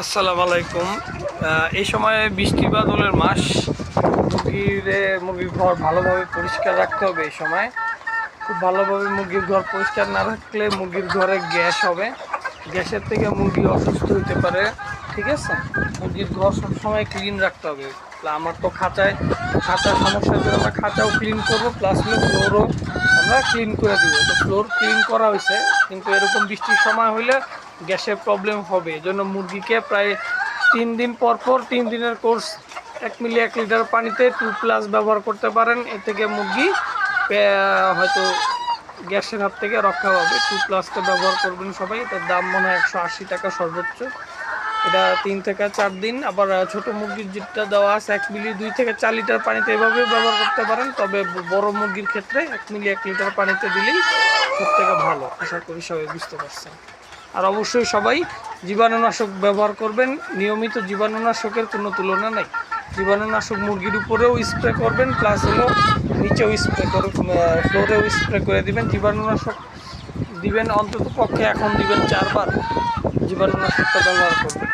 আসসালামু আলাইকুম। এই সময়ে বৃষ্টি বাদলের মাস, মুরগির ঘর ভালোভাবে পরিষ্কার রাখতে হবে। এই সময় খুব ভালোভাবে মুরগির ঘর পরিষ্কার না রাখলে মুরগির ঘরে গ্যাস হবে, গ্যাসের থেকে মুরগি অসুস্থ হতে পারে। ঠিক আছে, মুরগির ঘর সবসময় ক্লিন রাখতে হবে। আমার তো খাঁচার সমস্যার জন্য আমরা খাঁচাও ক্লিন করবো, প্লাস ফ্লোরও আমরা ক্লিন করে দিব। তো ফ্লোর ক্লিন করা হয়েছে, কিন্তু এরকম বৃষ্টির সময় হইলে গ্যাসের প্রবলেম হবে। এই জন্য মুরগিকে প্রায় 3 দিন পর 3 দিনের কোর্স 1 মিলি 1 লিটার পানিতে 2+ ব্যবহার করতে পারেন। এ থেকে মুরগি হয়তো গ্যাসের হাত থেকে রক্ষা পাবে। 2+টা ব্যবহার করবেন সবাই। এটার দাম মনে হয় 180 টাকা সর্বোচ্চ। এটা 3 থেকে 4 দিন। আবার ছোট মুরগির যেটা দেওয়া আছে 1 মিলি 2 থেকে 4 লিটার পানিতে এভাবেও ব্যবহার করতে পারেন। তবে বড় মুরগির ক্ষেত্রে 1 মিলি 1 লিটার পানিতে দিলেই সব থেকে ভালো। আশা করি সবাই বুঝতে পারছেন। আর অবশ্যই সবাই জীবাণুনাশক ব্যবহার করবেন। নিয়মিত জীবাণুনাশকের কোনো তুলনা নেই। জীবাণুনাশক মুরগির উপরেও স্প্রে করবেন, প্লাস নিচেও স্প্রে করে, ফ্লোরেও স্প্রে করে দিবেন। জীবাণুনাশক দিবেন অন্তত পক্ষে এখন দিবেন 4 বার জীবাণুনাশকটা ব্যবহার করবেন।